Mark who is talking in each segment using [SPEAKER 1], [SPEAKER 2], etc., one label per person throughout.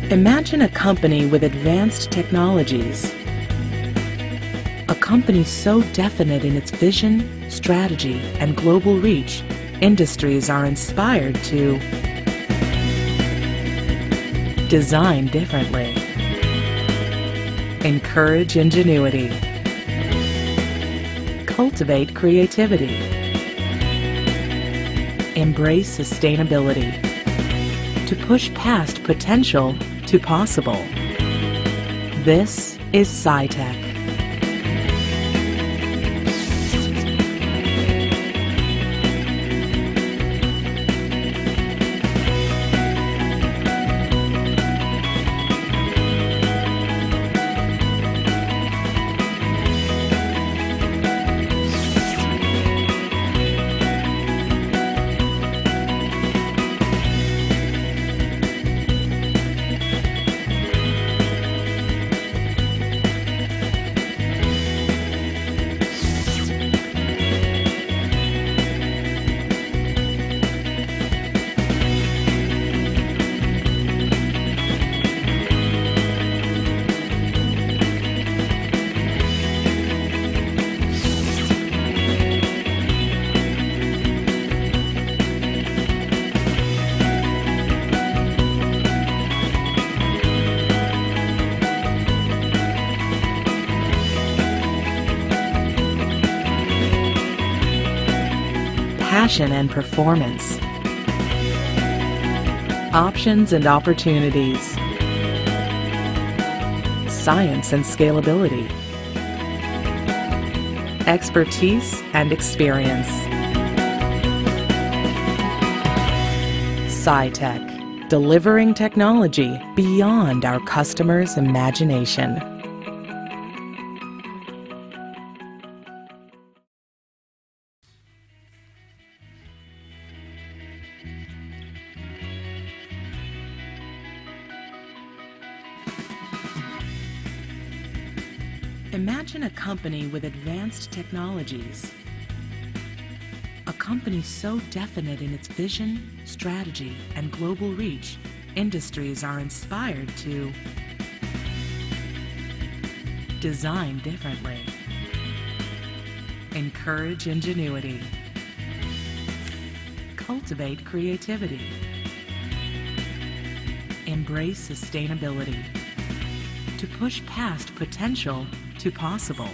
[SPEAKER 1] Imagine a company with advanced technologies. A company so definite in its vision, strategy, and global reach, industries are inspired to design differently, encourage ingenuity, cultivate creativity, embrace sustainability, to push past potential to possible. This is Scitec. Passion and performance, options and opportunities, science and scalability, expertise and experience. Scitec, delivering technology beyond our customers' imagination. Imagine a company with advanced technologies. A company so definite in its vision, strategy, and global reach, industries are inspired to design differently, encourage ingenuity, cultivate creativity, embrace sustainability, to push past potential to possible.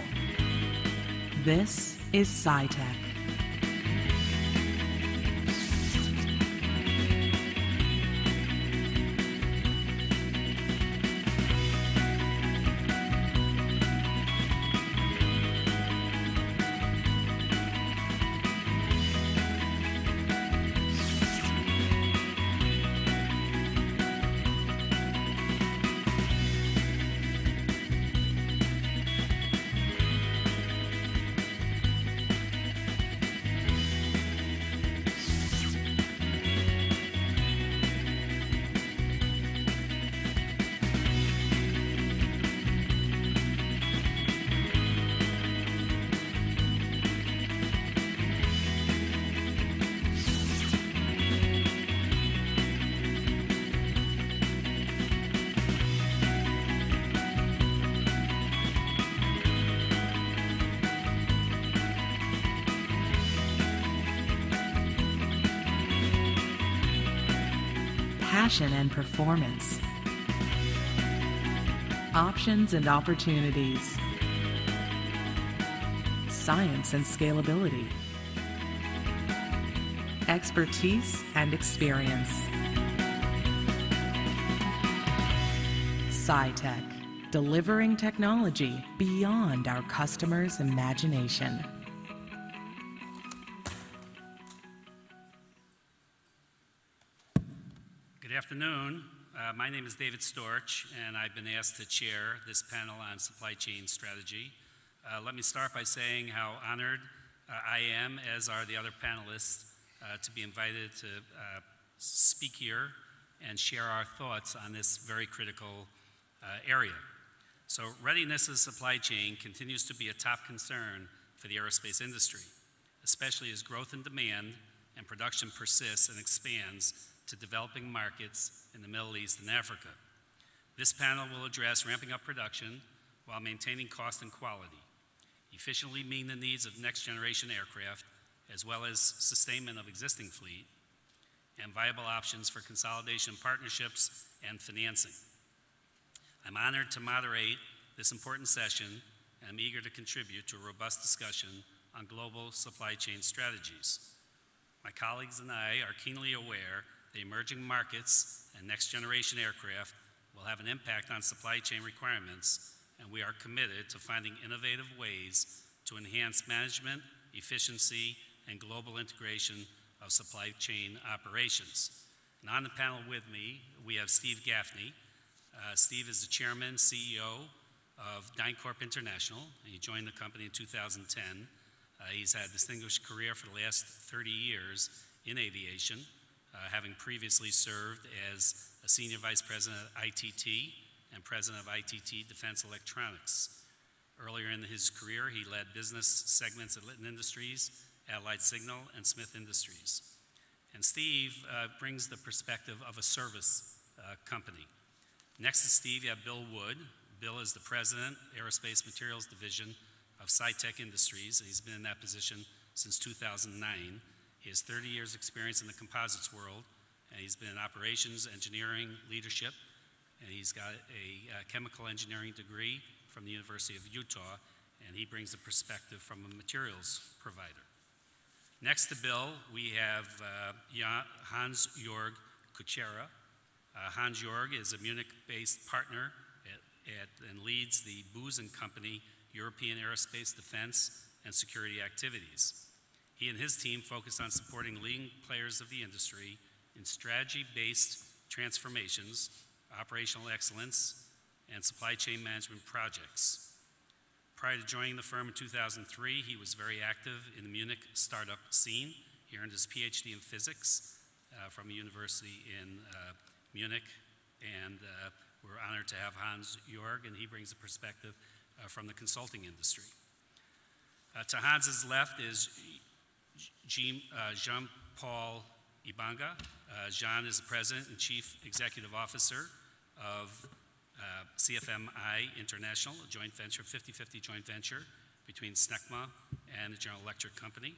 [SPEAKER 1] This is Scitec. Passion and performance, options and opportunities, science and scalability, expertise and experience. Scitec, delivering technology beyond our customers' imagination.
[SPEAKER 2] Good afternoon. My name is David Storch, and I've been asked to chair this panel on supply chain strategy. Let me start by saying how honored I am, as are the other panelists, to be invited to speak here and share our thoughts on this very critical area. So readiness of the supply chain continues to be a top concern for the aerospace industry, especially as growth in demand and production persists and expands to developing markets in the Middle East and Africa. This panel will address ramping up production while maintaining cost and quality, efficiently meeting the needs of next-generation aircraft, as well as sustainment of existing fleet, and viable options for consolidation partnerships and financing. I'm honored to moderate this important session, and I'm eager to contribute to a robust discussion on global supply chain strategies. My colleagues and I are keenly aware that emerging markets and next-generation aircraft will have an impact on supply chain requirements, and we are committed to finding innovative ways to enhance management, efficiency, and global integration of supply chain operations. And on the panel with me, we have Steve Gaffney. Steve is the chairman, CEO of DynCorp International, and he joined the company in 2010. He's had a distinguished career for the last 30 years in aviation, having previously served as a senior vice president at ITT and president of ITT Defense Electronics. Earlier in his career, he led business segments at Litton Industries, Allied Signal, and Smith Industries. And Steve brings the perspective of a service company. Next to Steve, you have Bill Wood. Bill is the president, Aerospace Materials Division of Scitec Industries, and he's been in that position since 2009. He has 30 years experience in the composites world, and he's been in operations, engineering, leadership, and he's got a chemical engineering degree from the University of Utah, and he brings a perspective from a materials provider. Next to Bill, we have Hans-Jörg Kuchera. Hans-Jörg is a Munich-based partner and leads the Booz & Company European Aerospace Defense and Security activities. He and his team focus on supporting leading players of the industry in strategy-based transformations, operational excellence, and supply chain management projects. Prior to joining the firm in 2003, he was very active in the Munich startup scene. He earned his PhD in physics from a university in Munich, and we're honored to have Hans-Jörg, and he brings a perspective from the consulting industry. To Hans's left is Jean-Paul Ibanga. Jean is the president and chief executive officer of CFMI International, a joint venture, 50-50 joint venture between SNECMA and the General Electric Company.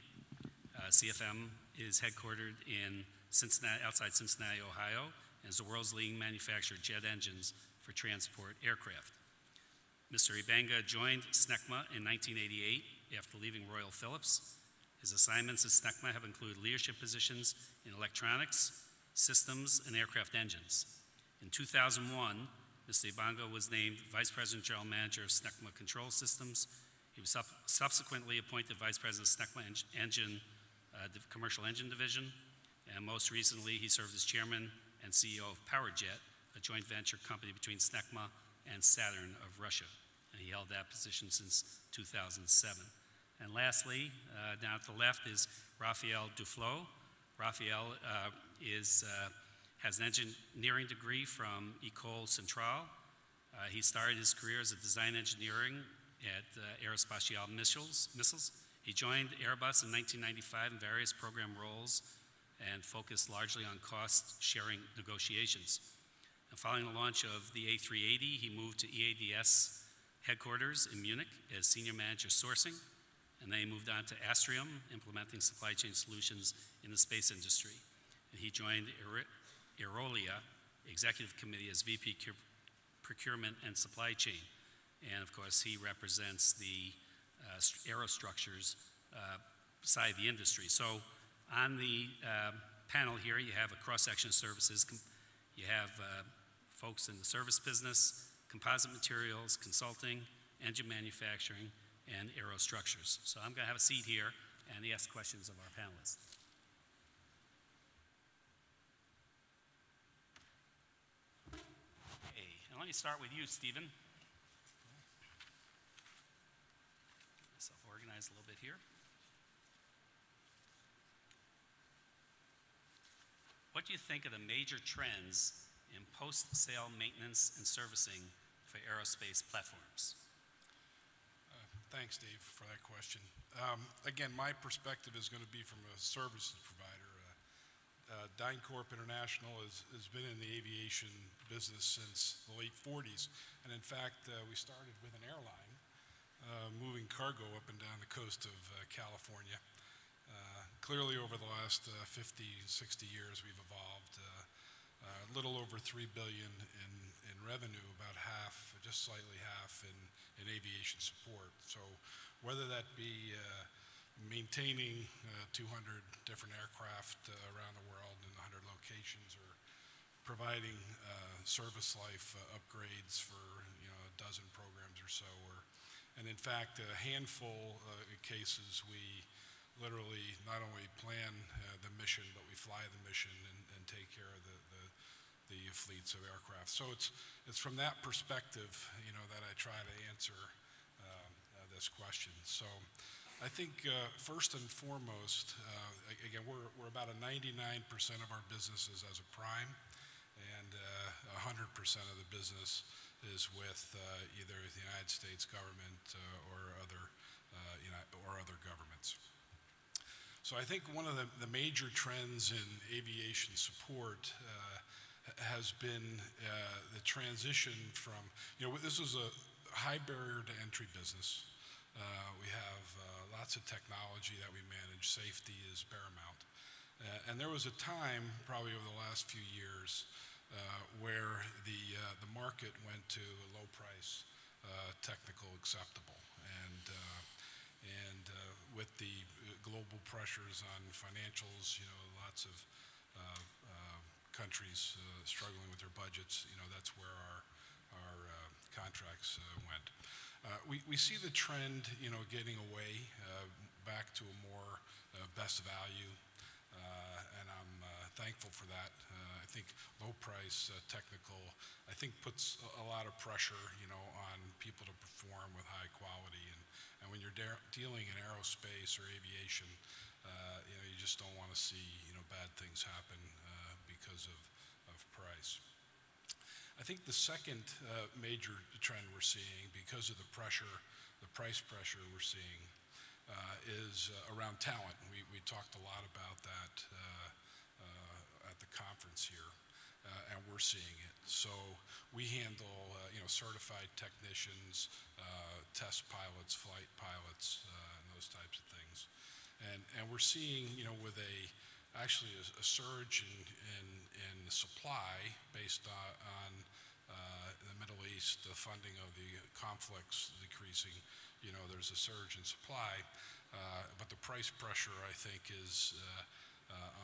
[SPEAKER 2] CFM is headquartered in Cincinnati, outside Cincinnati, Ohio, and is the world's leading manufacturer of jet engines for transport aircraft. Mr. Ibanga joined SNECMA in 1988 after leaving Royal Phillips. His assignments at SNECMA have included leadership positions in electronics, systems, and aircraft engines. In 2001, Mr. Ibanga was named Vice President General Manager of SNECMA Control Systems. He was subsequently appointed Vice President of SNECMA Commercial Engine Division, and most recently he served as Chairman and CEO of PowerJet, a joint venture company between SNECMA and Saturn of Russia, and he held that position since 2007. And lastly, down to the left is Raphael Duflo. Raphael has an engineering degree from École Centrale. He started his career as a design engineering at Aerospace Missiles. He joined Airbus in 1995 in various program roles and focused largely on cost-sharing negotiations. And following the launch of the A380, he moved to EADS headquarters in Munich as senior manager sourcing, and then he moved on to Astrium, implementing supply chain solutions in the space industry. And he joined Aerolia Executive Committee as VP Procurement and Supply Chain. And of course, he represents the aerostructures side of the industry. So on the panel here, you have a cross-section of services. You have folks in the service business, composite materials, consulting, engine manufacturing, and aerostructures. So I'm going to have a seat here and ask questions of our panelists. Okay, and let me start with you, Stephen. Get myself organized a little bit here. What do you think of the major trends in post-sale maintenance and servicing for aerospace platforms?
[SPEAKER 3] Thanks, Dave, for that question. Again, my perspective is going to be from a services provider. DynCorp International has been in the aviation business since the late 40s. And in fact, we started with an airline moving cargo up and down the coast of California. Clearly over the last 50, 60 years, we've evolved a little over $3 billion in revenue, about half, just slightly half in aviation support. So whether that be maintaining 200 different aircraft around the world in 100 locations, or providing service life upgrades for a dozen programs or so, and in fact a handful of cases we literally not only plan the mission, but we fly the mission and take care of the fleets of aircraft. So it's from that perspective that I try to answer this question. So I think first and foremost, again, we're about 99% of our business is as a prime, and 100% of the business is with either the United States government or other governments. So I think one of the major trends in aviation support has been the transition from, this is a high barrier to entry business. We have lots of technology that we manage. Safety is paramount. And there was a time, probably over the last few years, where the market went to a low price, technical acceptable. And with the global pressures on financials, lots of countries struggling with their budgets, that's where our contracts went. We see the trend, getting away back to a more best value, and I'm thankful for that. I think low price technical, I think puts a lot of pressure, on people to perform with high quality, and when you're dealing in aerospace or aviation, you just don't want to see bad things happen because of price. I think the second major trend we're seeing, because of the price pressure we're seeing, is around talent. We talked a lot about that at the conference here, and we're seeing it. So we handle certified technicians, test pilots, flight pilots, and those types of things. And we're seeing, with actually a surge in supply based on the Middle East, the funding of the conflicts decreasing, there's a surge in supply, but the price pressure, I think, is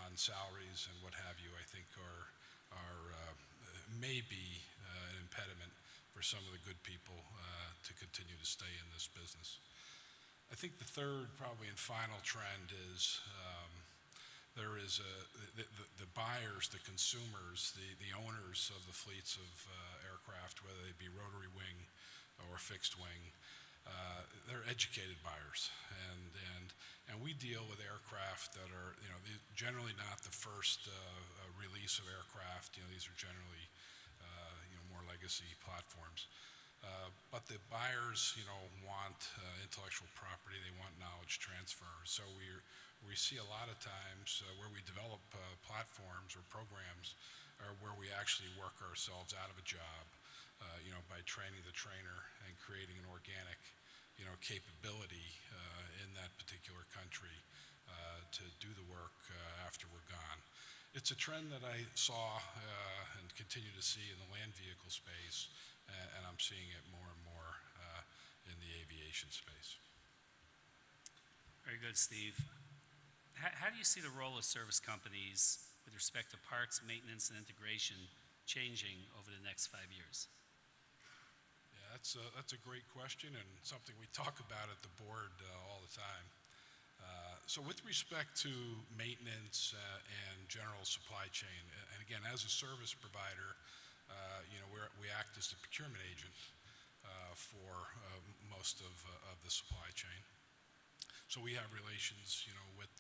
[SPEAKER 3] on salaries and what have you, I think are may be an impediment for some of the good people to continue to stay in this business. I think the third, probably and final trend is there is the buyers, the consumers, the owners of the fleets of aircraft, whether they be rotary wing or fixed wing, they're educated buyers, and we deal with aircraft that are generally not the first release of aircraft. These are generally more legacy platforms. But the buyers, want intellectual property. They want knowledge transfer. So we see a lot of times where we develop platforms or programs, or where we actually work ourselves out of a job, by training the trainer and creating an organic, capability in that particular country to do the work after we're gone. It's a trend that I saw and continue to see in the land vehicle space, and I'm seeing it more and more in the aviation space.
[SPEAKER 2] Very good, Steve. How do you see the role of service companies with respect to parts, maintenance, and integration changing over the next 5 years?
[SPEAKER 3] Yeah, that's a great question, and something we talk about at the board all the time. So with respect to maintenance and general supply chain, and again, as a service provider, we act as the procurement agent for most of the supply chain. So we have relations, with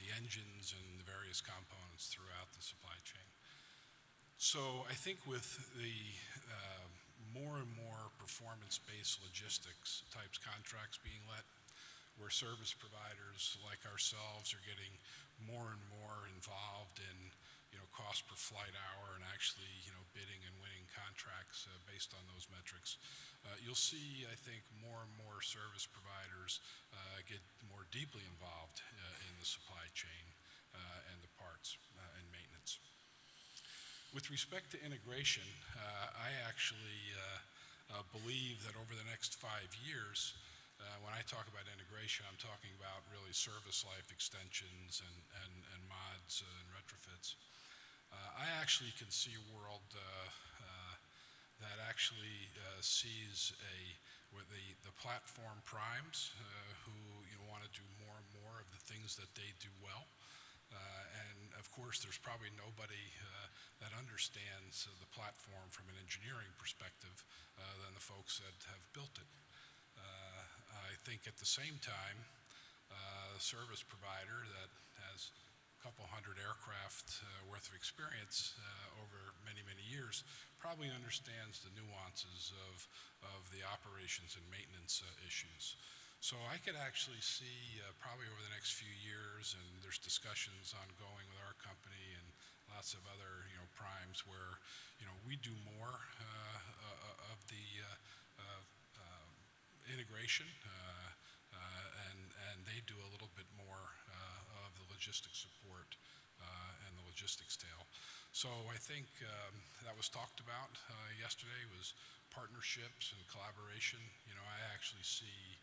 [SPEAKER 3] the engines and the various components throughout the supply chain. So I think with the more and more performance-based logistics types contracts being let, where service providers like ourselves are getting more and more involved in, cost per flight hour and actually, bidding and winning contracts based on those metrics. You'll see, I think, more and more service providers get more deeply involved in the supply chain and the parts and maintenance. With respect to integration, I actually believe that over the next 5 years, when I talk about integration, I'm talking about really service life extensions and mods and retrofits. I actually can see a world that actually sees with the platform primes who want to do more and more of the things that they do well. And of course, there's probably nobody that understands the platform from an engineering perspective than the folks that have built it. I think at the same time, a service provider that has a couple hundred aircraft worth of experience over many, many years probably understands the nuances of the operations and maintenance issues. So I could actually see probably over the next few years, and there's discussions ongoing with our company and lots of other primes where we do more of the integration and they do a little bit more of the logistics support and the logistics tail. So I think that was talked about yesterday was partnerships and collaboration. I actually see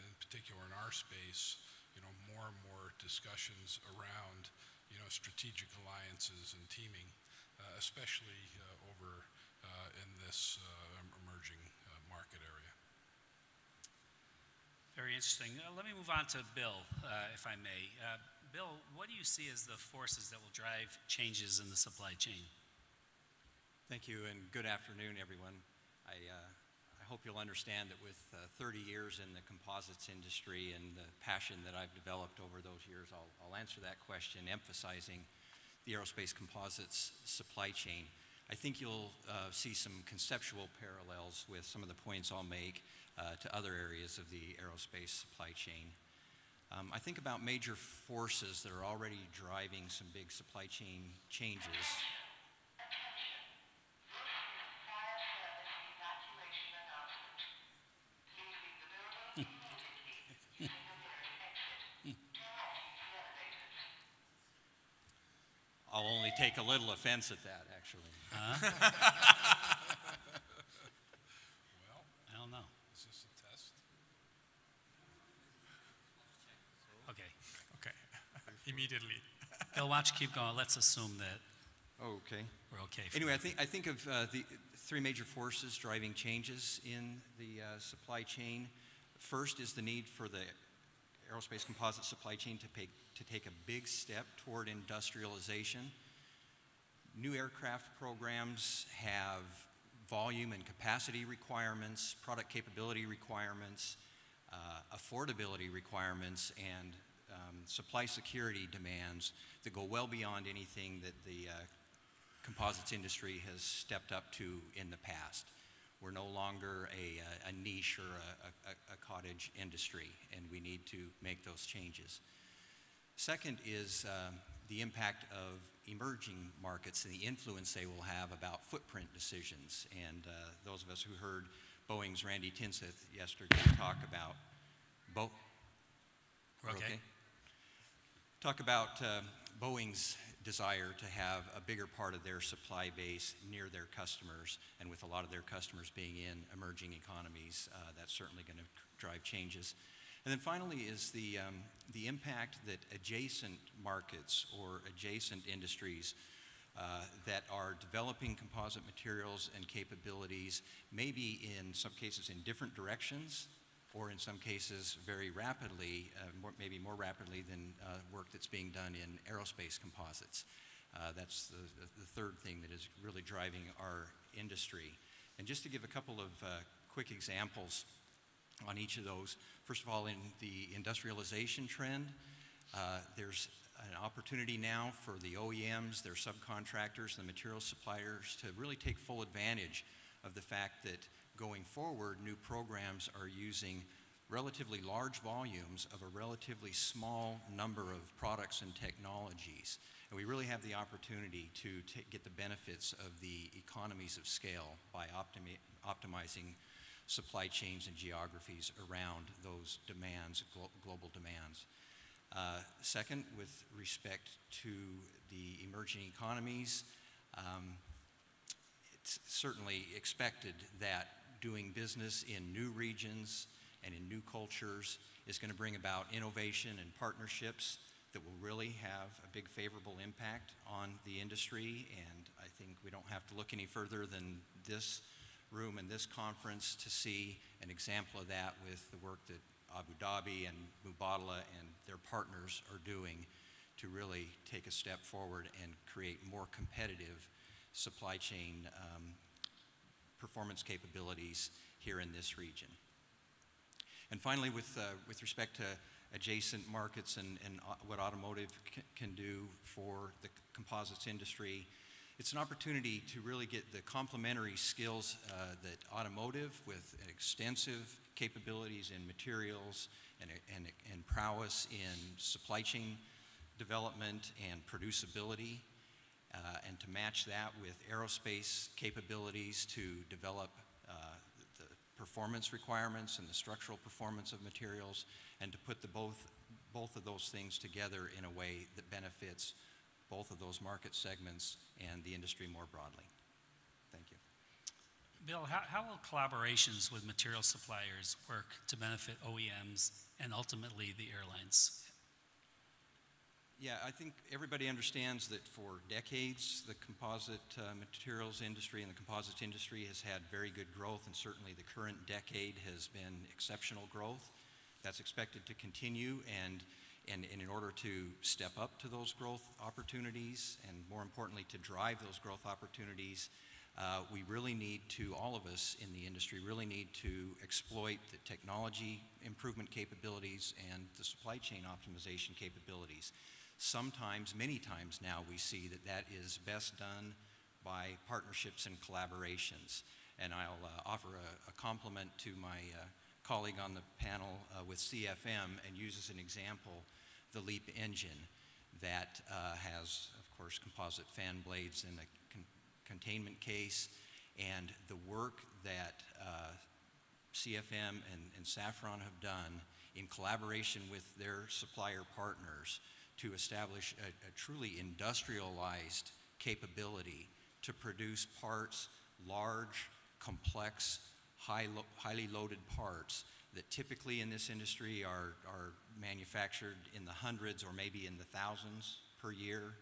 [SPEAKER 3] in particular in our space, more and more discussions around, strategic alliances and teaming, especially over in this emerging market area.
[SPEAKER 2] Very interesting. Let me move on to Bill, if I may. Bill, what do you see as the forces that will drive changes in the supply chain?
[SPEAKER 4] Thank you, and good afternoon, everyone. I hope you'll understand that with 30 years in the composites industry and the passion that I've developed over those years, I'll answer that question emphasizing the aerospace composites supply chain. I think you'll see some conceptual parallels with some of the points I'll make to other areas of the aerospace supply chain. I think about major forces that are already driving some big supply chain changes. I'll only take a little offense at that, actually.
[SPEAKER 3] Well,
[SPEAKER 2] I don't know.
[SPEAKER 3] is this a test?
[SPEAKER 2] Okay.
[SPEAKER 5] Okay, immediately.
[SPEAKER 2] Bill, why don't you keep going? Let's assume that
[SPEAKER 4] Okay.
[SPEAKER 2] we're okay.
[SPEAKER 4] Anyway, I think of the three major forces driving changes in the supply chain. First is the need for the aerospace composite supply chain to take a big step toward industrialization. New aircraft programs have volume and capacity requirements, product capability requirements, affordability requirements, and supply security demands that go well beyond anything that the composites industry has stepped up to in the past. We're no longer a niche or a cottage industry, and we need to make those changes. Second is the impact of emerging markets and the influence they will have about footprint decisions. And those of us who heard Boeing's Randy Tinseth yesterday talk about Boeing's desire to have a bigger part of their supply base near their customers, and with a lot of their customers being in emerging economies, that's certainly going to drive changes. And then finally is the impact that adjacent markets or adjacent industries that are developing composite materials and capabilities, maybe in some cases in different directions, or in some cases very rapidly, maybe more rapidly than work that's being done in aerospace composites. That's the third thing that is really driving our industry. And just to give a couple of quick examples on each of those, first of all, in the industrialization trend, there's an opportunity now for the OEMs, their subcontractors, the material suppliers to really take full advantage of the fact that going forward, new programs are using relatively large volumes of a relatively small number of products and technologies. And we really have the opportunity to get the benefits of the economies of scale by optimizing supply chains and geographies around those demands, global demands. Second, with respect to the emerging economies, it's certainly expected that doing business in new regions and in new cultures is going to bring about innovation and partnerships that will really have a big favorable impact on the industry. And I think we don't have to look any further than this room and this conference to see an example of that with the work that Abu Dhabi and Mubadala and their partners are doing to really take a step forward and create more competitive supply chain performance capabilities here in this region. And finally, with respect to adjacent markets and what automotive can do for the composites industry, it's an opportunity to really get the complementary skills that automotive, with extensive capabilities in materials and prowess in supply chain development and producibility, and to match that with aerospace capabilities to develop the performance requirements and the structural performance of materials, and to put both of those things together in a way that benefits both of those market segments and the industry more broadly. Thank you.
[SPEAKER 2] Bill, how will collaborations with material suppliers work to benefit OEMs and ultimately the airlines?
[SPEAKER 4] Yeah, I think everybody understands that for decades the composite materials industry and the composites industry has had very good growth, and certainly the current decade has been exceptional growth. That's expected to continue, and in order to step up to those growth opportunities, and more importantly to drive those growth opportunities, we really need to, all of us in the industry really need to exploit the technology improvement capabilities and the supply chain optimization capabilities. Sometimes, many times now, we see that that is best done by partnerships and collaborations. And I'll offer a compliment to my colleague on the panel with CFM and use as an example the LEAP engine that has, of course, composite fan blades in a containment case, and the work that CFM and Safran have done in collaboration with their supplier partners to establish a truly industrialized capability to produce parts, large, complex, highly loaded parts that typically in this industry are manufactured in the hundreds or maybe in the thousands per year.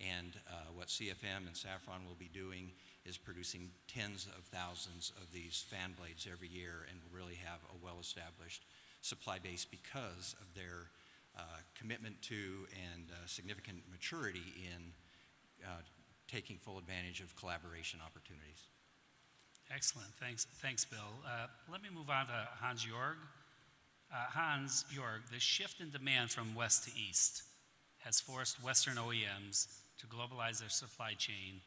[SPEAKER 4] And what CFM and Safran will be doing is producing tens of thousands of these fan blades every year, and will really have a well-established supply base because of their commitment to and significant maturity in taking full advantage of collaboration opportunities.
[SPEAKER 2] Excellent. Thanks, Bill. Let me move on to Hans Jorg. Hans Jorg, the shift in demand from west to east has forced Western OEMs to globalize their supply chain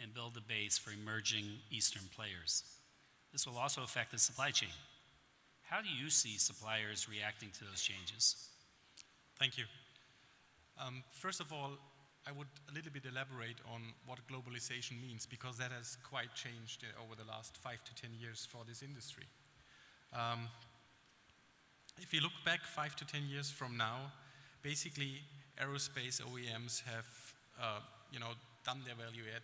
[SPEAKER 2] and build a base for emerging Eastern players. This will also affect the supply chain. How do you see suppliers reacting to those changes?
[SPEAKER 5] Thank you. First of all, I would a little bit elaborate on what globalization means, because that has quite changed over the last 5 to 10 years for this industry. If you look back 5 to 10 years from now, basically aerospace OEMs have done their value add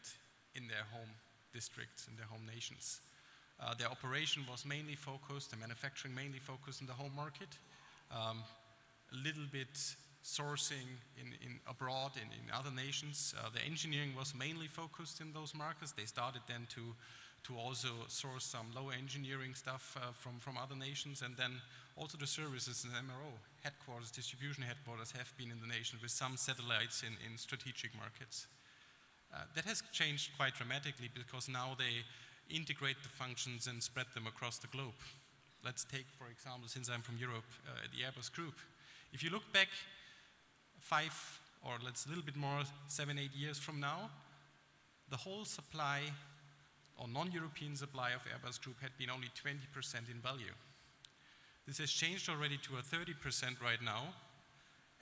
[SPEAKER 5] in their home districts, in their home nations. Their operation was mainly focused, the manufacturing mainly focused in the home market, a little bit sourcing in abroad in other nations. The engineering was mainly focused in those markets. They started then to also source some low engineering stuff from other nations, and then also the services and MRO headquarters, distribution headquarters have been in the nation with some satellites in strategic markets. That has changed quite dramatically, because now they integrate the functions and spread them across the globe. Let's take, for example, since I'm from Europe, the Airbus Group. If you look back 5, or let's a little bit more, 7, 8 years from now, the whole supply or non-European supply of Airbus Group had been only 20% in value. This has changed already to a 30% right now,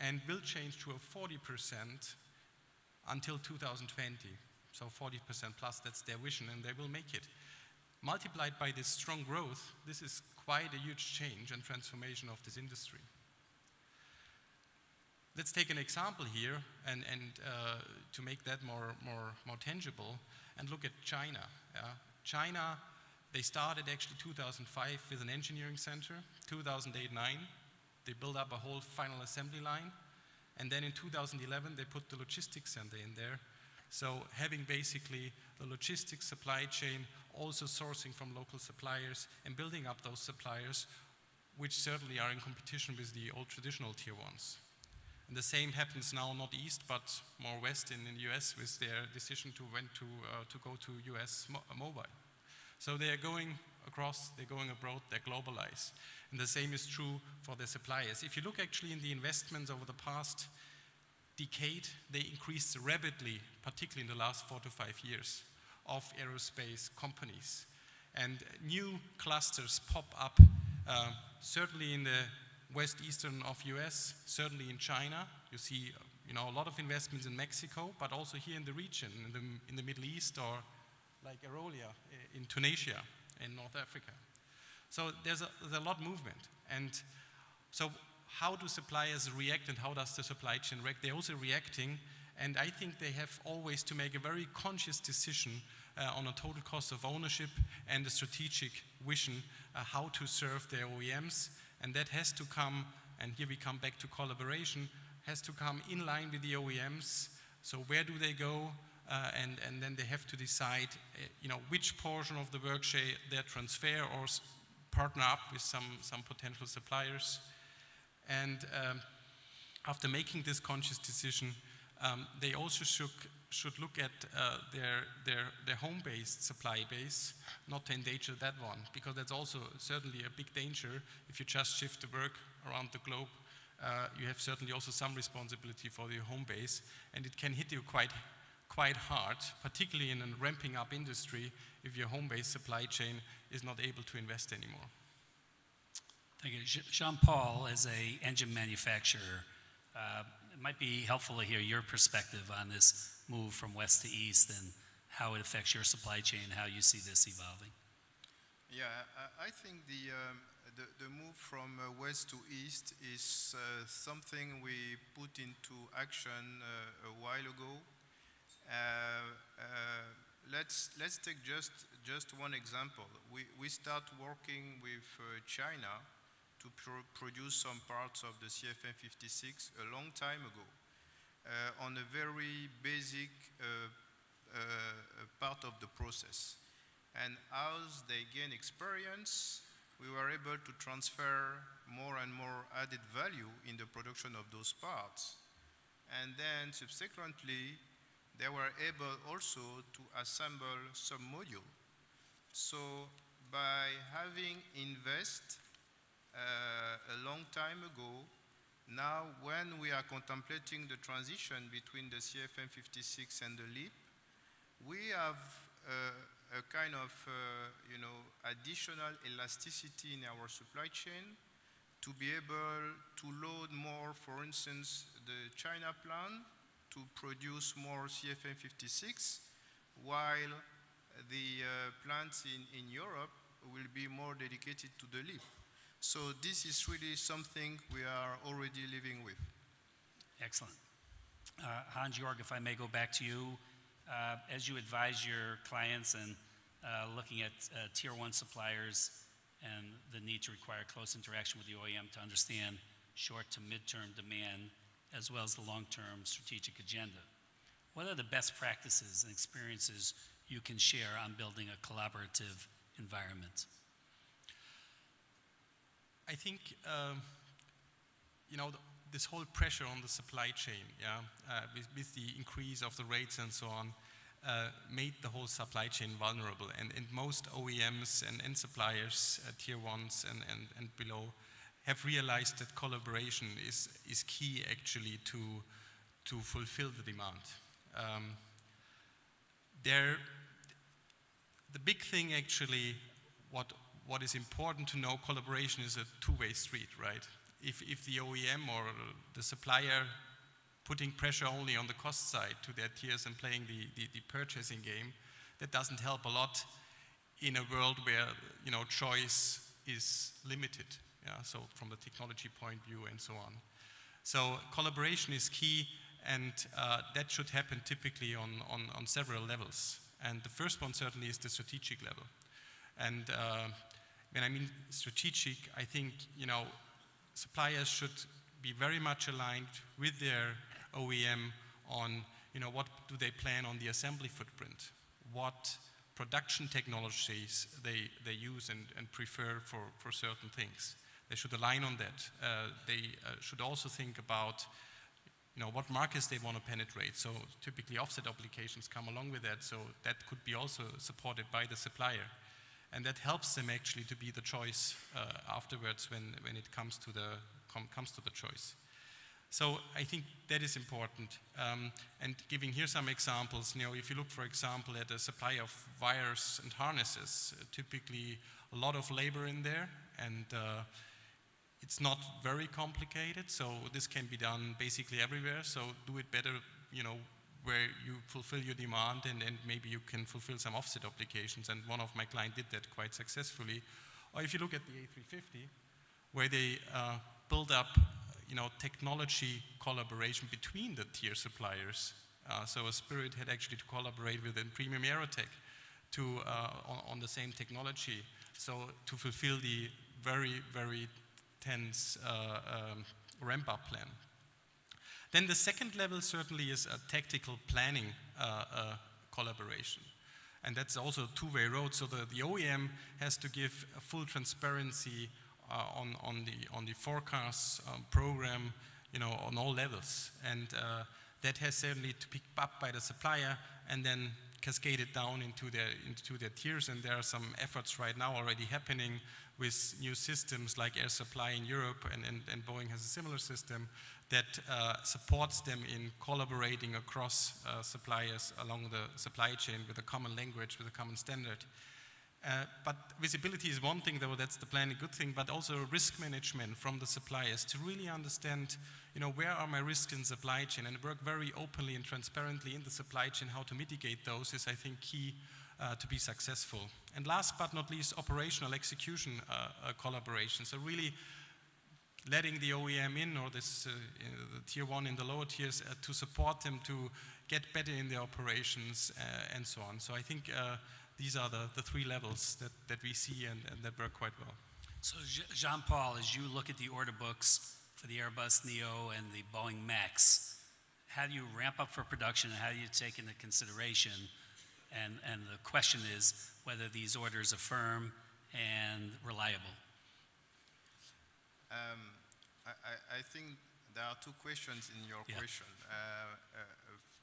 [SPEAKER 5] and will change to a 40% until 2020. So 40% plus, that's their vision, and they will make it. Multiplied by this strong growth, this is quite a huge change and transformation of this industry. Let's take an example here, and to make that more tangible, and look at China. China, they started actually 2005 with an engineering center. 2008-9, they built up a whole final assembly line, and then in 2011 they put the logistics center in there. So having basically the logistics supply chain, also sourcing from local suppliers and building up those suppliers, which certainly are in competition with the old traditional tier ones. And the same happens now, not east, but more west in the US with their decision to go to US mobile. So they are going across, they're going abroad, they globalize. And the same is true for the suppliers. If you look actually in the investments over the past decade, they increased rapidly, particularly in the last 4 to 5 years, of aerospace companies. And new clusters pop up, certainly in the west-eastern of US, certainly in China. You see a lot of investments in Mexico, but also here in the region, in the Middle East, or like Aerolia in Tunisia, in North Africa. So there's a lot of movement. And so how do suppliers react, and how does the supply chain react? They're also reacting, and I think they have always to make a very conscious decision on a total cost of ownership and a strategic vision how to serve their OEMs. And that has to come, and here we come back to collaboration, has to come in line with the OEMs. So where do they go? And then they have to decide which portion of the work share they transfer or partner up with some potential suppliers. And after making this conscious decision, they also should look at their home-based supply base, not to endanger that one, because that's also certainly a big danger. If you just shift the work around the globe, you have certainly also some responsibility for your home base, and it can hit you quite hard, particularly in a ramping up industry, if your home-based supply chain is not able to invest anymore.
[SPEAKER 2] Thank you. Jean-Paul, as an engine manufacturer, it might be helpful to hear your perspective on this move from west to east and how it affects your supply chain, how you see this evolving.
[SPEAKER 6] Yeah, I think the move from west to east is something we put into action a while ago. Let's take just one example. We start working with China to produce some parts of the CFM56 a long time ago on a very basic part of the process. And as they gain experience, we were able to transfer more and more added value in the production of those parts. And then subsequently, they were able also to assemble some module. So by having invested a long time ago, now when we are contemplating the transition between the CFM56 and the LEAP, we have a kind of additional elasticity in our supply chain to be able to load more, for instance, the China plant to produce more CFM56, while the plants in Europe will be more dedicated to the LEAP. So this is really something we are already living with.
[SPEAKER 2] Excellent. Hans-Jörg, if I may go back to you, as you advise your clients and looking at tier one suppliers and the need to require close interaction with the OEM to understand short to midterm demand as well as the long-term strategic agenda, what are the best practices and experiences you can share on building a collaborative environment?
[SPEAKER 5] I think, this whole pressure on the supply chain, with the increase of the rates and so on, made the whole supply chain vulnerable. And most OEMs and suppliers, tier ones and below, have realized that collaboration is key actually to fulfill the demand. The big thing actually, what is important to know, collaboration is a two-way street, right? If the OEM or the supplier putting pressure only on the cost side to their tiers and playing the purchasing game, that doesn't help a lot in a world where, you know, choice is limited. Yeah, so from the technology point of view and so on. So collaboration is key, and that should happen typically on several levels. And the first one certainly is the strategic level. And when I mean strategic, I think, you know, suppliers should be very much aligned with their OEM on, you know, what do they plan on the assembly footprint, what production technologies they use and prefer for certain things. They should align on that. They should also think about, you know, what markets they want to penetrate. So typically offset applications come along with that, so that could be also supported by the supplier. And that helps them actually to be the choice afterwards when it comes to the choice. So I think that is important. And giving here some examples, you know, if you look, for example, at a supply of wires and harnesses, typically a lot of labor in there, and it's not very complicated, so this can be done basically everywhere. So do it better, you know, where you fulfill your demand, and maybe you can fulfill some offset applications. And one of my clients did that quite successfully. Or if you look at the A350, where they build up, you know, technology collaboration between the tier suppliers. So a Spirit had actually to collaborate with a Premium Aerotech to on the same technology. So to fulfill the very, very tense ramp-up plan. Then the second level certainly is a tactical planning collaboration. And that's also a two-way road. So the OEM has to give a full transparency on the forecast program, you know, on all levels. And that has certainly to be picked up by the supplier and then cascaded down into their tiers. And there are some efforts right now already happening with new systems like Air Supply in Europe, and Boeing has a similar system that supports them in collaborating across suppliers along the supply chain with a common language, with a common standard. But visibility is one thing, though, that's the planning good thing, but also risk management from the suppliers to really understand, you know, where are my risks in supply chain, and work very openly and transparently in the supply chain. How to mitigate those is, I think, key to be successful. And last but not least, operational execution collaboration. So really letting the OEM in, or this the tier one in the lower tiers, to support them to get better in their operations and so on. So I think these are the three levels that we see and that work quite well.
[SPEAKER 2] So Jean-Paul, as you look at the order books for the Airbus Neo and the Boeing Max, how do you ramp up for production, and how do you take into consideration? And the question is whether these orders are firm and reliable.
[SPEAKER 6] I think there are two questions in your question.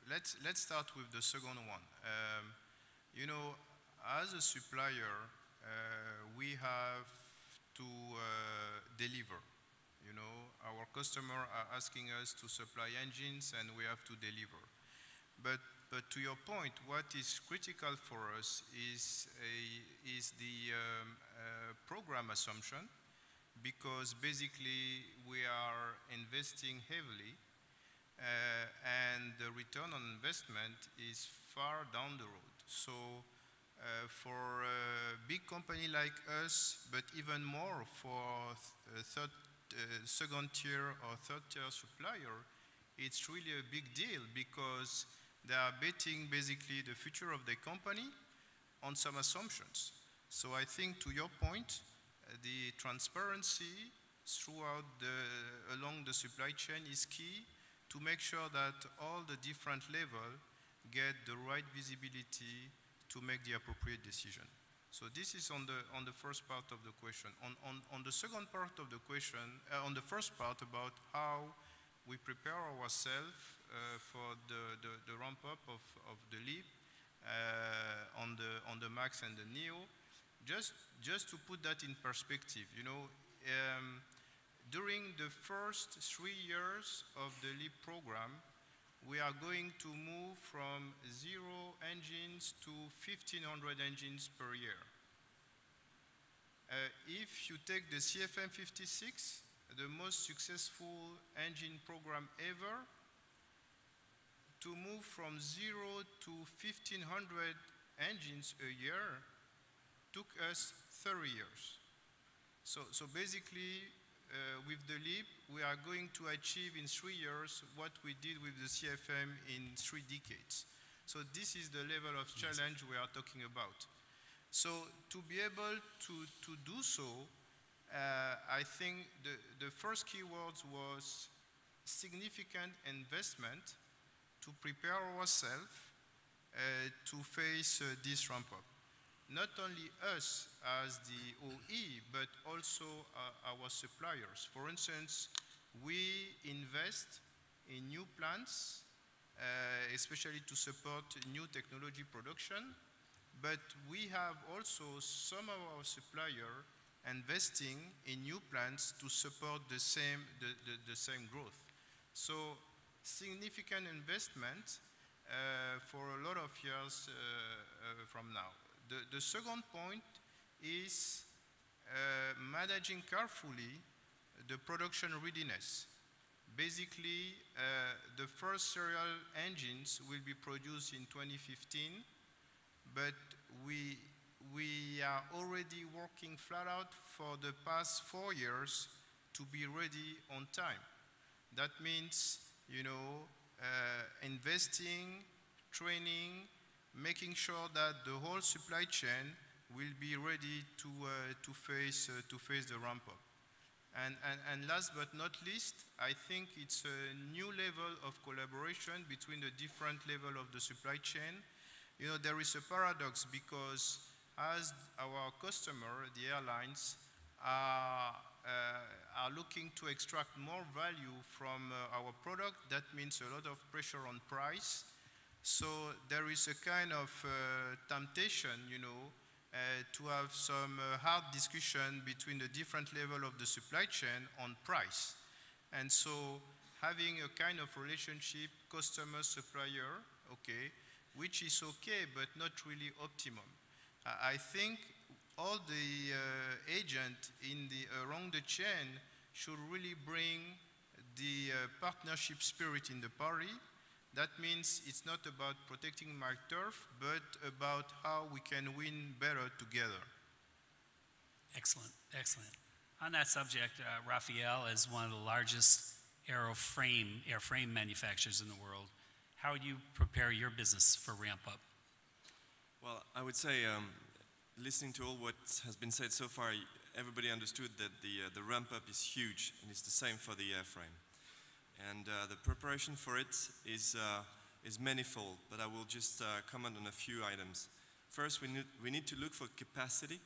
[SPEAKER 6] Let's start with the second one. You know, as a supplier, we have to deliver. You know, our customers are asking us to supply engines, and we have to deliver. But to your point, what is critical for us is the program assumption, because basically we are investing heavily, and the return on investment is far down the road. So for a big company like us, but even more for second tier or third tier supplier, it's really a big deal, because they are betting basically the future of the company on some assumptions. So I think, to your point, the transparency throughout along the supply chain is key to make sure that all the different levels get the right visibility to make the appropriate decision. So this is on the first part of the question. On the second part of the question, on the first part about how we prepare ourselves for the ramp up of the LEAP on the Max and the Neo. Just to put that in perspective, you know, during the first 3 years of the LEAP program, we are going to move from 0 engines to 1,500 engines per year. If you take the CFM56, the most successful engine program ever, to move from 0 to 1,500 engines a year took us 30 years. So basically, with the LEAP, we are going to achieve in 3 years what we did with the CFM in 3 decades. So this is the level of challenge we are talking about. So to be able to do so, I think the first keyword was significant investment to prepare ourselves to face this ramp-up. Not only us as the OE, but also our suppliers. For instance, we invest in new plants, especially to support new technology production, but we have also some of our suppliers investing in new plants to support the same growth. So significant investment for a lot of years from now. The second point is managing carefully the production readiness. Basically, the first serial engines will be produced in 2015, but we are already working flat out for the past 4 years to be ready on time. That means, investing, training, making sure that the whole supply chain will be ready to face the ramp-up. And last but not least, I think it's a new level of collaboration between the different levels of the supply chain. There is a paradox because as our customer, the airlines, are looking to extract more value from our product, that means a lot of pressure on price. So there is a kind of temptation, to have some hard discussion between the different levels of the supply chain on price. And so having a kind of relationship, customer-supplier, okay, which is okay, but not really optimum. I think all the agents around the chain should really bring the partnership spirit in the party. That means it's not about protecting my turf, but about how we can win better together.
[SPEAKER 2] Excellent, excellent. On that subject, Raphael is one of the largest airframe manufacturers in the world. How do you prepare your business for ramp-up?
[SPEAKER 7] Well, I would say, listening to all what has been said so far, everybody understood that the ramp-up is huge, and it's the same for the airframe. And the preparation for it is manifold, but I will just comment on a few items. First, we need to look for capacity.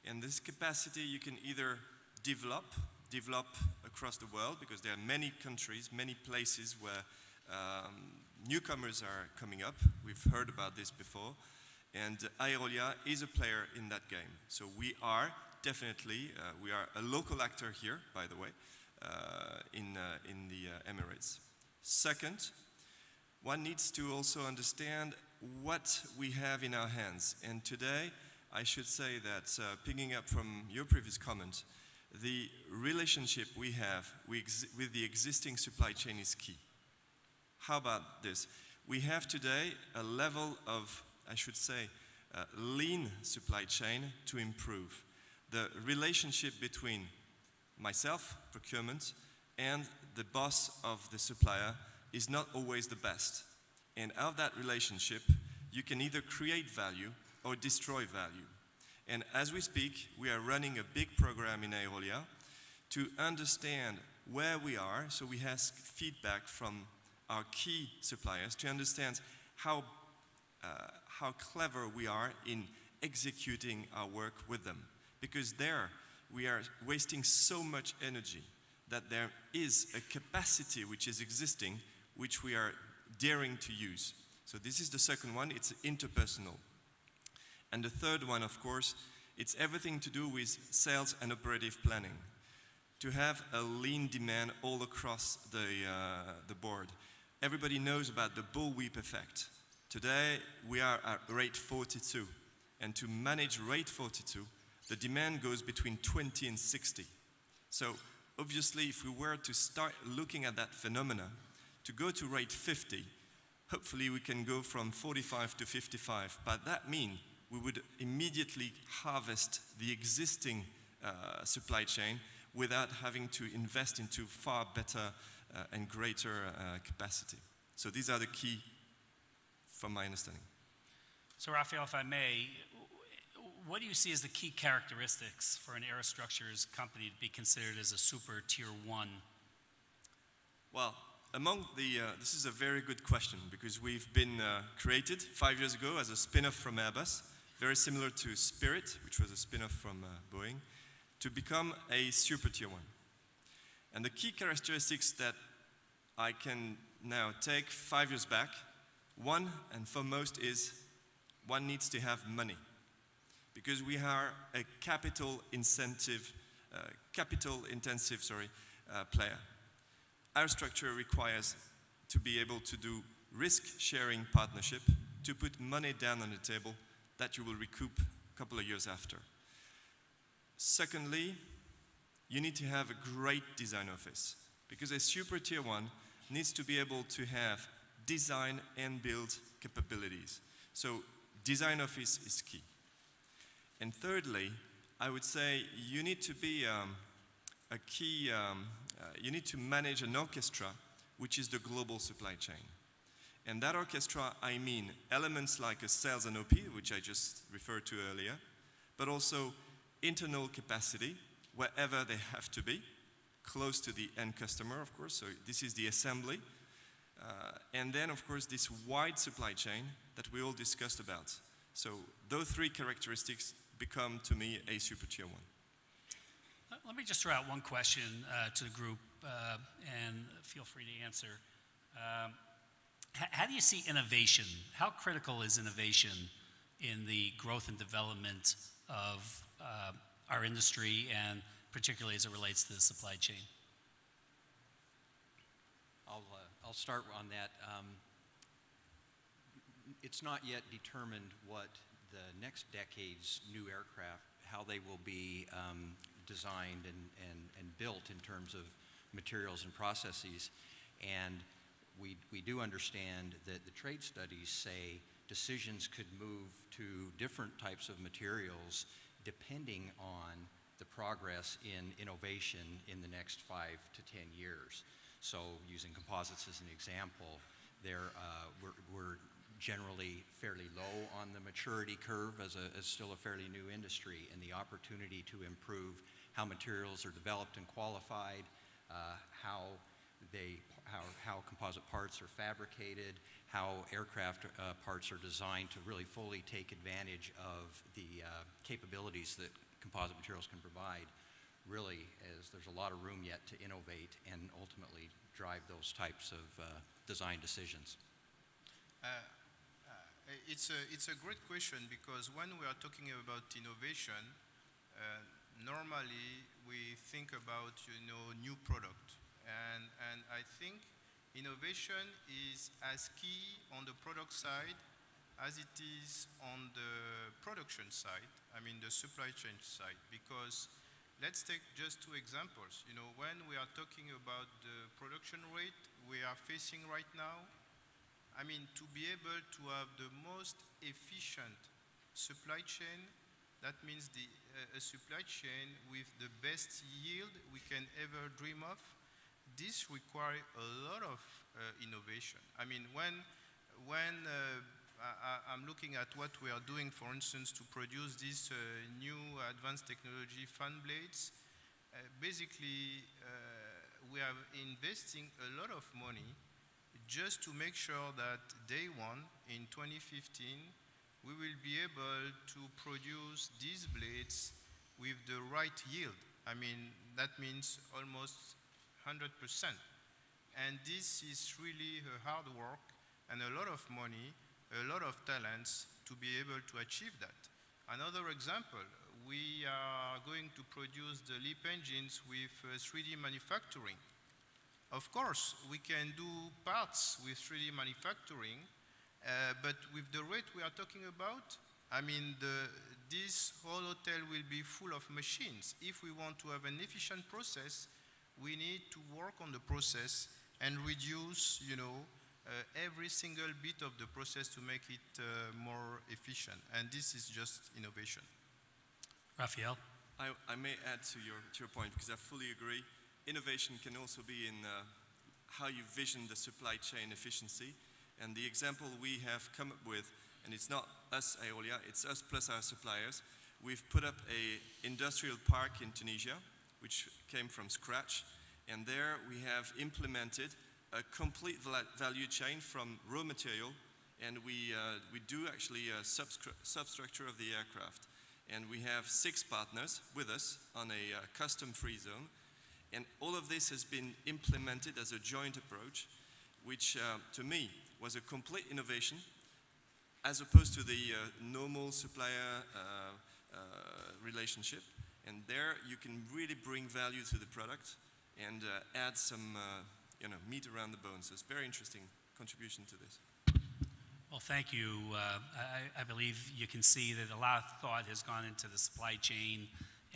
[SPEAKER 7] And this capacity you can either develop across the world, because there are many countries, many places where newcomers are coming up. We've heard about this before. And Aerolia is a player in that game. So we are definitely, we are a local actor here, by the way, in the Emirates. Second, one needs to also understand what we have in our hands. And today, I should say that, picking up from your previous comment, the relationship we have with the existing supply chain is key. How about this? We have today a level of, I should say, lean supply chain to improve. The relationship between myself, procurement, and the boss of the supplier is not always the best. And out of that relationship, you can either create value or destroy value. And as we speak, we are running a big program in Aerolia to understand where we are, so we ask feedback from our key suppliers to understand how clever we are in executing our work with them. Because there, we are wasting so much energy that there is a capacity which is existing, which we are daring to use. So this is the second one, it's interpersonal. And the third one, of course, it's everything to do with sales and operative planning. To have a lean demand all across the board. Everybody knows about the bullwhip effect. Today, we are at rate 42. And to manage rate 42, the demand goes between 20 and 60. So obviously, if we were to start looking at that phenomena, to go to rate 50, hopefully we can go from 45 to 55, but that means we would immediately harvest the existing supply chain without having to invest into far better and greater capacity. So these are the key from my understanding.
[SPEAKER 2] So Raphael, if I may, what do you see as the key characteristics for an aerostructures company to be considered as a super tier 1?
[SPEAKER 7] Well, this is a very good question because we've been created 5 years ago as a spin-off from Airbus, very similar to Spirit, which was a spin-off from Boeing, to become a super tier 1. And the key characteristics that I can now take 5 years back, one and foremost is one needs to have money because we are a capital intensive player. Our structure requires to be able to do risk-sharing partnership, to put money down on the table that you will recoup a couple of years after. Secondly, you need to have a great design office because a super tier 1 needs to be able to have design and build capabilities. So design office is key. And thirdly, I would say you need to be you need to manage an orchestra which is the global supply chain. And that orchestra, I mean elements like a sales and OP, which I just referred to earlier, but also internal capacity, wherever they have to be, close to the end customer, of course, so this is the assembly. And then, of course, this wide supply chain that we all discussed about. So those three characteristics become, to me, a super tier 1.
[SPEAKER 2] Let me just throw out one question to the group, and feel free to answer. How do you see innovation? How critical is innovation in the growth and development of our industry, and particularly as it relates to the supply chain?
[SPEAKER 4] I'll start on that. It's not yet determined what the next decade's new aircraft, how they will be designed and built in terms of materials and processes. And we do understand that the trade studies say decisions could move to different types of materials depending on the progress in innovation in the next 5 to 10 years. So using composites as an example, we're generally fairly low on the maturity curve as still a fairly new industry, and the opportunity to improve how materials are developed and qualified, how composite parts are fabricated, how aircraft parts are designed to really fully take advantage of the capabilities that composite materials can provide. Really, as there's a lot of room yet to innovate and ultimately drive those types of design decisions.
[SPEAKER 6] It's a great question because when we are talking about innovation, normally we think about new product, and I think innovation is as key on the product side as it is on the production side. I mean the supply chain side, because let's take just two examples. When we are talking about the production rate we are facing right now, I mean, to be able to have the most efficient supply chain, that means a supply chain with the best yield we can ever dream of. This requires a lot of innovation. I mean, when I'm looking at what we are doing, for instance, to produce these new advanced technology fan blades, basically we are investing a lot of money just to make sure that day one, in 2015, we will be able to produce these blades with the right yield. I mean, that means almost 100%. And this is really hard work and a lot of money, a lot of talents to be able to achieve that. Another example, we are going to produce the LEAP engines with 3D manufacturing. Of course, we can do parts with 3D manufacturing, but with the rate we are talking about, I mean, this whole hotel will be full of machines. If we want to have an efficient process, we need to work on the process and reduce, every single bit of the process to make it more efficient. And this is just innovation.
[SPEAKER 2] Raphael?
[SPEAKER 7] I may add to your point, because I fully agree. Innovation can also be in how you vision the supply chain efficiency. And the example we have come up with, and it's not us, Aeolia, it's us plus our suppliers. We've put up an industrial park in Tunisia, which came from scratch. And there we have implemented a complete value chain from raw material, and we do actually a substructure of the aircraft. And we have 6 partners with us on a custom-free zone. And all of this has been implemented as a joint approach, which to me was a complete innovation, as opposed to the normal supplier relationship. And there you can really bring value to the product and add some meat around the bones. So it's a very interesting contribution to this.
[SPEAKER 2] Well, thank you. I believe you can see that a lot of thought has gone into the supply chain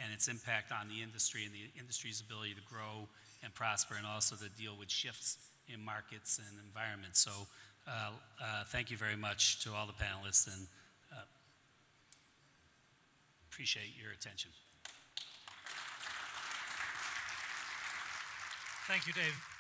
[SPEAKER 2] and its impact on the industry and the industry's ability to grow and prosper, and also to deal with shifts in markets and environments. So thank you very much to all the panelists, and appreciate your attention.
[SPEAKER 8] Thank you, Dave.